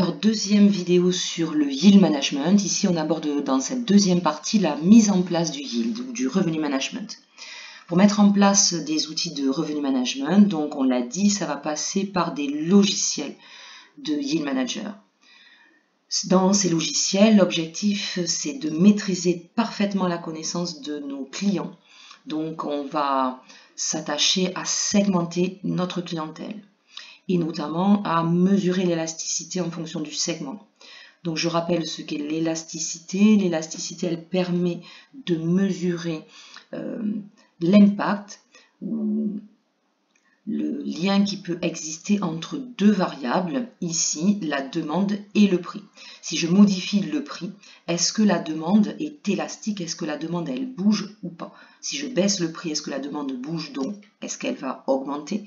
Alors, deuxième vidéo sur le yield management. Ici, on aborde dans cette deuxième partie la mise en place du yield ou du revenu management. Pour mettre en place des outils de revenu management, donc on l'a dit, ça va passer par des logiciels de yield manager. Dans ces logiciels, l'objectif, c'est de maîtriser parfaitement la connaissance de nos clients. Donc, on va s'attacher à segmenter notre clientèle et notamment à mesurer l'élasticité en fonction du segment. Donc je rappelle ce qu'est l'élasticité. L'élasticité, elle permet de mesurer l'impact ou le lien qui peut exister entre deux variables, ici la demande et le prix. Si je modifie le prix, est-ce que la demande est élastique? Est-ce que la demande elle bouge ou pas? Si je baisse le prix, est-ce que la demande bouge, donc est-ce qu'elle va augmenter?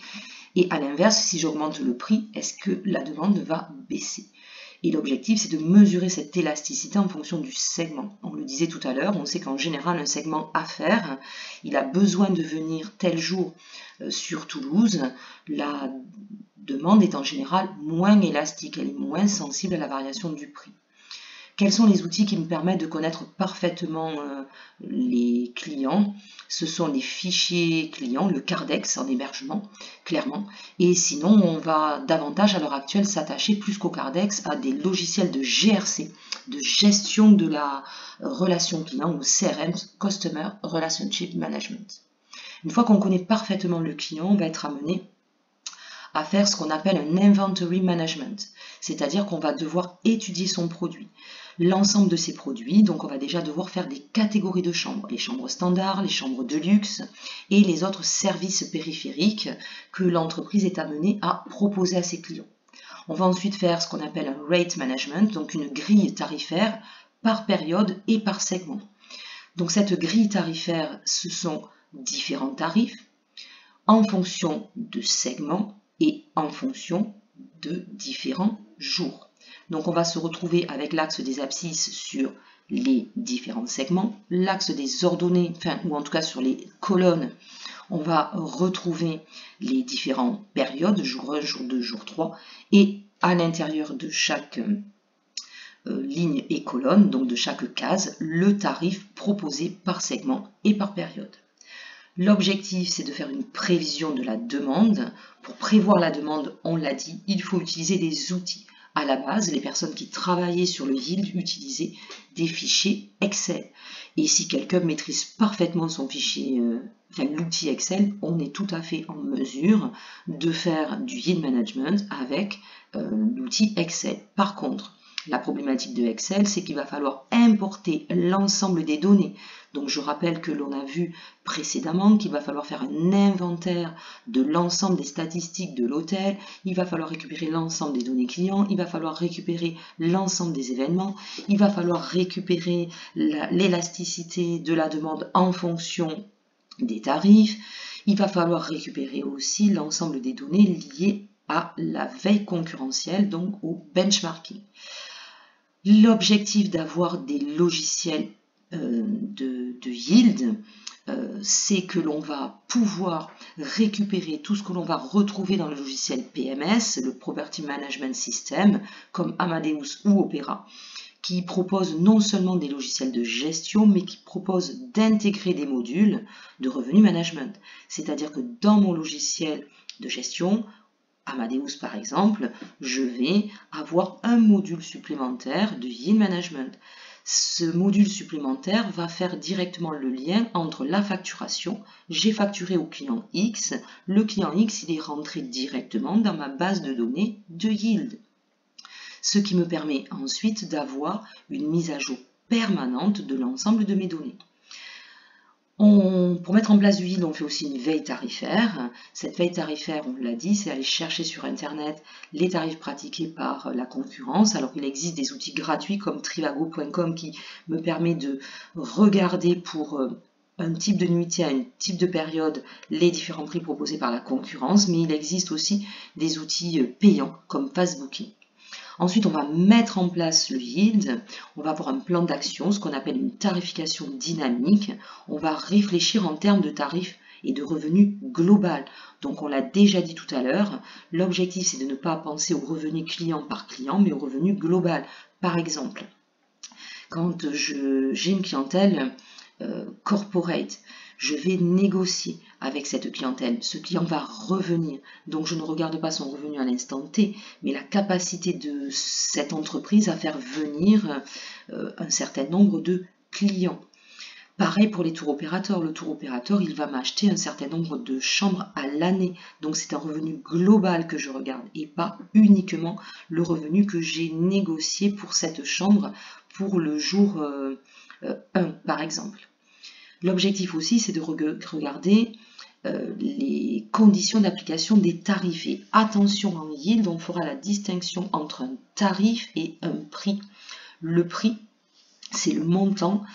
Et à l'inverse, si j'augmente le prix, est-ce que la demande va baisser? Et l'objectif, c'est de mesurer cette élasticité en fonction du segment. On le disait tout à l'heure, on sait qu'en général, un segment affaires, il a besoin de venir tel jour sur Toulouse. La demande est en général moins élastique, elle est moins sensible à la variation du prix. Quels sont les outils qui me permettent de connaître parfaitement les clients? Ce sont les fichiers clients, le Cardex en hébergement, clairement. Et sinon, on va davantage à l'heure actuelle s'attacher plus qu'au Cardex à des logiciels de GRC, de gestion de la relation client ou CRM, Customer Relationship Management. Une fois qu'on connaît parfaitement le client, on va être amené à faire ce qu'on appelle un inventory management, c'est-à-dire qu'on va devoir étudier son produit, l'ensemble de ses produits. Donc on va déjà devoir faire des catégories de chambres, les chambres standards, les chambres de luxe et les autres services périphériques que l'entreprise est amenée à proposer à ses clients. On va ensuite faire ce qu'on appelle un rate management, donc une grille tarifaire par période et par segment. Donc cette grille tarifaire, ce sont différents tarifs en fonction de segments et en fonction de différents jours. Donc on va se retrouver avec l'axe des abscisses sur les différents segments, l'axe des ordonnées, ou en tout cas sur les colonnes, on va retrouver les différentes périodes, jour 1, jour 2, jour 3, et à l'intérieur de chaque ligne et colonne, donc de chaque case, le tarif proposé par segment et par période. L'objectif, c'est de faire une prévision de la demande. Pour prévoir la demande, on l'a dit, il faut utiliser des outils. À la base, les personnes qui travaillaient sur le yield utilisaient des fichiers Excel. Et si quelqu'un maîtrise parfaitement son fichier, l'outil Excel, on est tout à fait en mesure de faire du yield management avec l'outil Excel. Par contre, la problématique de Excel, c'est qu'il va falloir importer l'ensemble des données. Donc je rappelle que l'on a vu précédemment qu'il va falloir faire un inventaire de l'ensemble des statistiques de l'hôtel, il va falloir récupérer l'ensemble des données clients, il va falloir récupérer l'ensemble des événements, il va falloir récupérer l'élasticité de la demande en fonction des tarifs, il va falloir récupérer aussi l'ensemble des données liées à la veille concurrentielle, donc au benchmarking. L'objectif d'avoir des logiciels de yield, c'est que l'on va pouvoir récupérer tout ce que l'on va retrouver dans le logiciel PMS, le Property Management System, comme Amadeus ou Opera, qui propose non seulement des logiciels de gestion, mais qui propose d'intégrer des modules de revenu management. C'est-à-dire que dans mon logiciel de gestion, Amadeus par exemple, je vais avoir un module supplémentaire de yield management. Ce module supplémentaire va faire directement le lien entre la facturation. J'ai facturé au client X, le client X il est rentré directement dans ma base de données de yield. Ce qui me permet ensuite d'avoir une mise à jour permanente de l'ensemble de mes données. Pour mettre en place du yield, on fait aussi une veille tarifaire. Cette veille tarifaire, on l'a dit, c'est aller chercher sur Internet les tarifs pratiqués par la concurrence. Alors il existe des outils gratuits comme trivago.com qui me permet de regarder pour un type de nuitée à un type de période les différents prix proposés par la concurrence, mais il existe aussi des outils payants comme Fastbooking. Ensuite, on va mettre en place le yield, on va avoir un plan d'action, ce qu'on appelle une tarification dynamique. On va réfléchir en termes de tarifs et de revenu global. Donc on l'a déjà dit tout à l'heure, l'objectif c'est de ne pas penser au revenu client par client, mais au revenu global. Par exemple, quand j'ai une clientèle corporate, je vais négocier avec cette clientèle. Ce client va revenir. Donc je ne regarde pas son revenu à l'instant T, mais la capacité de cette entreprise à faire venir un certain nombre de clients. Pareil pour les tours opérateurs. Le tour opérateur, il va m'acheter un certain nombre de chambres à l'année. Donc c'est un revenu global que je regarde et pas uniquement le revenu que j'ai négocié pour cette chambre pour le jour 1 par exemple. L'objectif aussi, c'est de regarder les conditions d'application des tarifs. Et attention, en yield, on fera la distinction entre un tarif et un prix. Le prix, c'est le montant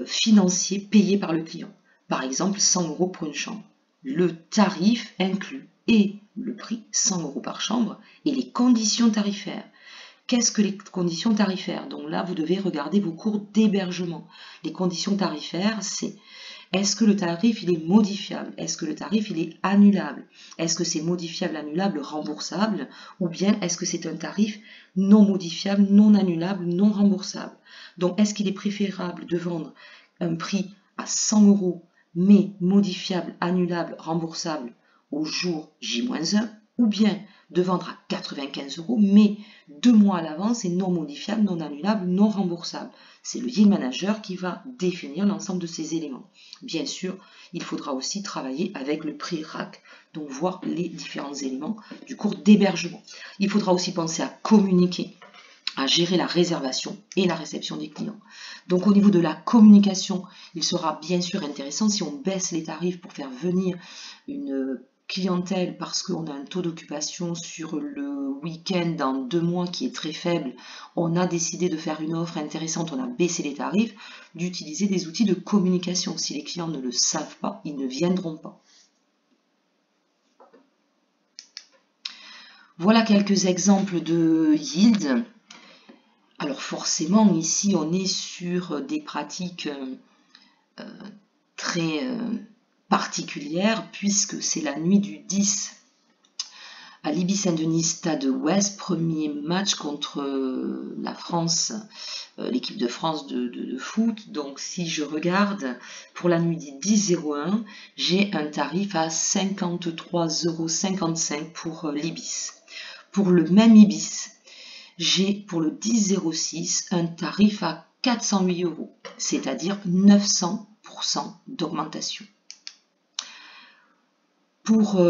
financier payé par le client. Par exemple, 100 € pour une chambre. Le tarif inclut et le prix, 100 € par chambre, et les conditions tarifaires. Qu'est-ce que les conditions tarifaires? Donc là, vous devez regarder vos cours d'hébergement. Les conditions tarifaires, c'est est-ce que le tarif il est modifiable? Est-ce que le tarif il est annulable? Est-ce que c'est modifiable, annulable, remboursable? Ou bien est-ce que c'est un tarif non modifiable, non annulable, non remboursable? Donc est-ce qu'il est préférable de vendre un prix à 100 € mais modifiable, annulable, remboursable au jour J-1 ou bien de vendre à 95 € mais 2 mois à l'avance et non modifiable, non annulable, non remboursable? C'est le yield manager qui va définir l'ensemble de ces éléments. Bien sûr, il faudra aussi travailler avec le prix rack, donc voir les différents éléments du cours d'hébergement. Il faudra aussi penser à communiquer, à gérer la réservation et la réception des clients. Donc au niveau de la communication, il sera bien sûr intéressant si on baisse les tarifs pour faire venir une clientèle parce qu'on a un taux d'occupation sur le week-end dans 2 mois qui est très faible, on a décidé de faire une offre intéressante, on a baissé les tarifs, d'utiliser des outils de communication. Si les clients ne le savent pas, ils ne viendront pas. Voilà quelques exemples de yield. Alors forcément, ici, on est sur des pratiques très particulière puisque c'est la nuit du 10 à l'Ibis-Saint-Denis Stade Ouest, premier match contre la France, l'équipe de France de foot. Donc si je regarde pour la nuit du 10-01, j'ai un tarif à 53,55 € pour l'Ibis. Pour le même Ibis, j'ai pour le 10-06 un tarif à 408 €, c'est-à-dire 900% d'augmentation. Pour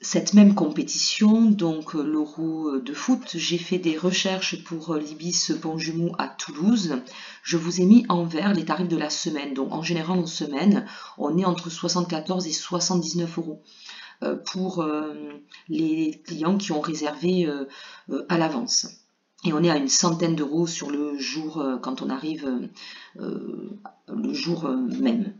cette même compétition, donc l'Euro de foot, j'ai fait des recherches pour l'Ibis Pont-Jumeau à Toulouse. Je vous ai mis en vert les tarifs de la semaine. Donc en général en semaine, on est entre 74 et 79 € pour les clients qui ont réservé à l'avance. Et on est à une centaine d'euros sur le jour quand on arrive le jour même.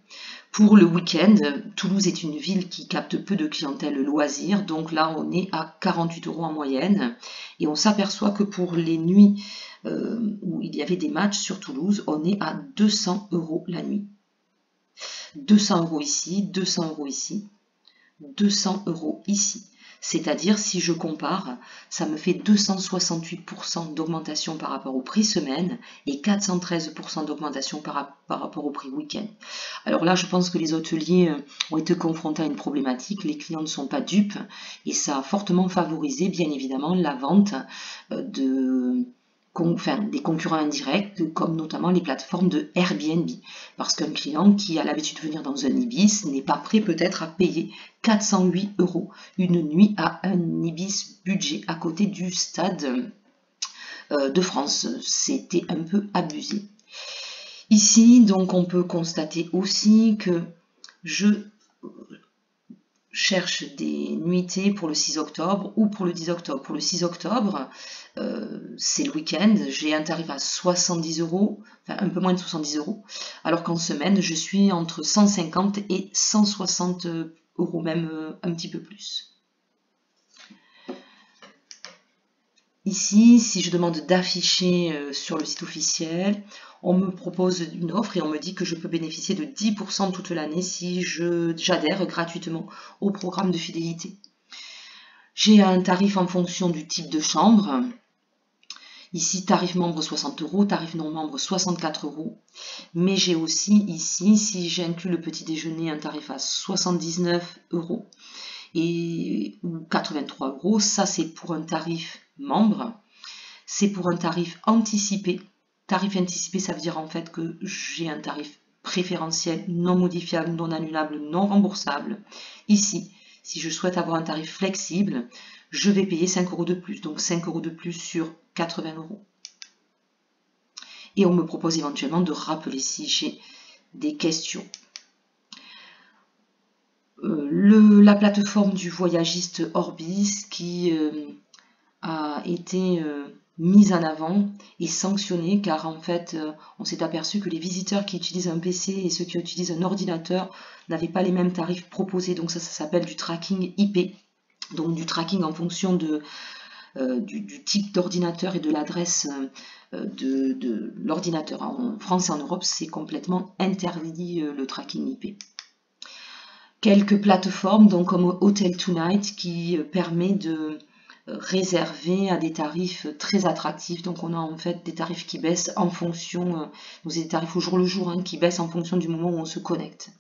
Pour le week-end, Toulouse est une ville qui capte peu de clientèle loisir, donc là on est à 48 € en moyenne. Et on s'aperçoit que pour les nuits où il y avait des matchs sur Toulouse, on est à 200 € la nuit. 200 € ici, 200 € ici, 200 € ici. C'est-à-dire, si je compare, ça me fait 268% d'augmentation par rapport au prix semaine et 413% d'augmentation par rapport au prix week-end. Alors là, je pense que les hôteliers ont été confrontés à une problématique. Les clients ne sont pas dupes et ça a fortement favorisé, bien évidemment, la vente des concurrents indirects, comme notamment les plateformes de Airbnb. Parce qu'un client qui a l'habitude de venir dans un Ibis n'est pas prêt peut-être à payer 408 € une nuit à un Ibis budget à côté du Stade de France. C'était un peu abusé. Ici, donc, on peut constater aussi que je cherche des nuitées pour le 6 octobre ou pour le 10 octobre. Pour le 6 octobre, c'est le week-end, j'ai un tarif à 70 €, enfin un peu moins de 70 €, alors qu'en semaine, je suis entre 150 et 160 €, même un petit peu plus. Ici, si je demande d'afficher sur le site officiel, on me propose une offre et on me dit que je peux bénéficier de 10% toute l'année si j'adhère gratuitement au programme de fidélité. J'ai un tarif en fonction du type de chambre. Ici, tarif membre 60 €, tarif non membre 64 €. Mais j'ai aussi ici, si j'inclus le petit déjeuner, un tarif à 79 € ou 83 €. Ça, c'est pour un tarif membre. C'est pour un tarif anticipé. Tarif anticipé, ça veut dire en fait que j'ai un tarif préférentiel, non modifiable, non annulable, non remboursable. Ici, si je souhaite avoir un tarif flexible, je vais payer 5 € de plus, donc 5 € de plus sur 80 €. Et on me propose éventuellement de rappeler si j'ai des questions. La plateforme du voyagiste Orbis qui a été mise en avant et sanctionnée car en fait on s'est aperçu que les visiteurs qui utilisent un PC et ceux qui utilisent un ordinateur n'avaient pas les mêmes tarifs proposés. Donc ça s'appelle du tracking IP, donc du tracking en fonction du type d'ordinateur et de l'adresse de l'ordinateur. En France et en Europe, c'est complètement interdit le tracking IP. Quelques plateformes donc comme Hotel Tonight qui permet de réserver à des tarifs très attractifs. Donc on a en fait des tarifs qui baissent en fonction, des tarifs au jour le jour, qui baissent en fonction du moment où on se connecte.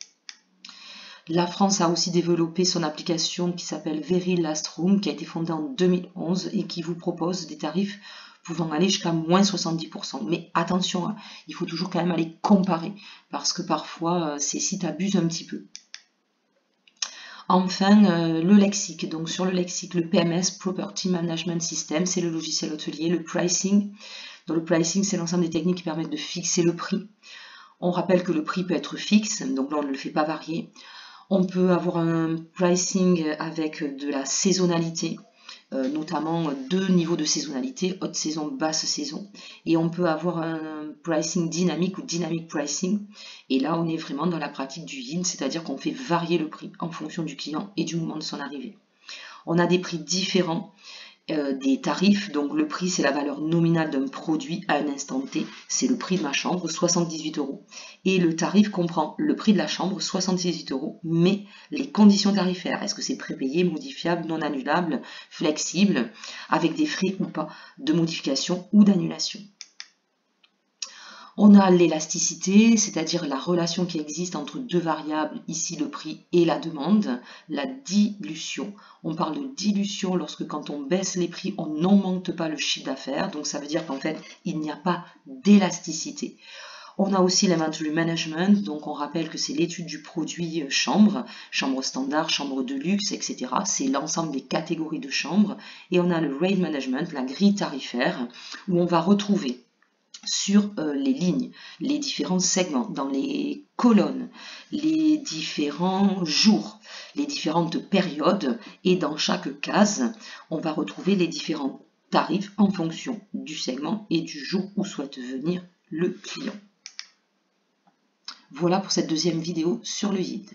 La France a aussi développé son application qui s'appelle Very Last Room, qui a été fondée en 2011 et qui vous propose des tarifs pouvant aller jusqu'à moins 70%. Mais attention, il faut toujours quand même aller comparer, parce que parfois ces sites abusent un petit peu. Enfin, le lexique. Donc sur le lexique, le PMS, Property Management System, c'est le logiciel hôtelier. Le pricing. Donc le pricing, c'est l'ensemble des techniques qui permettent de fixer le prix. On rappelle que le prix peut être fixe, donc là on ne le fait pas varier. On peut avoir un pricing avec de la saisonnalité, notamment 2 niveaux de saisonnalité, haute saison, basse saison. Et on peut avoir un pricing dynamique ou dynamic pricing. Et là, on est vraiment dans la pratique du yin, c'est-à-dire qu'on fait varier le prix en fonction du client et du moment de son arrivée. On a des prix différents. Des tarifs, donc le prix c'est la valeur nominale d'un produit à un instant T, c'est le prix de ma chambre, 78 €. Et le tarif comprend le prix de la chambre, 78 €, mais les conditions tarifaires, est-ce que c'est prépayé, modifiable, non annulable, flexible, avec des frais ou pas de modification ou d'annulation. On a l'élasticité, c'est-à-dire la relation qui existe entre deux variables, ici le prix et la demande. La dilution, on parle de dilution lorsque quand on baisse les prix, on n'augmente pas le chiffre d'affaires. Donc ça veut dire qu'en fait, il n'y a pas d'élasticité. On a aussi l'inventory management, donc on rappelle que c'est l'étude du produit chambre, chambre standard, chambre de luxe, etc. C'est l'ensemble des catégories de chambres. Et on a le rate management, la grille tarifaire, où on va retrouver sur les lignes, les différents segments, dans les colonnes, les différents jours, les différentes périodes, et dans chaque case, on va retrouver les différents tarifs en fonction du segment et du jour où souhaite venir le client. Voilà pour cette deuxième vidéo sur le guide.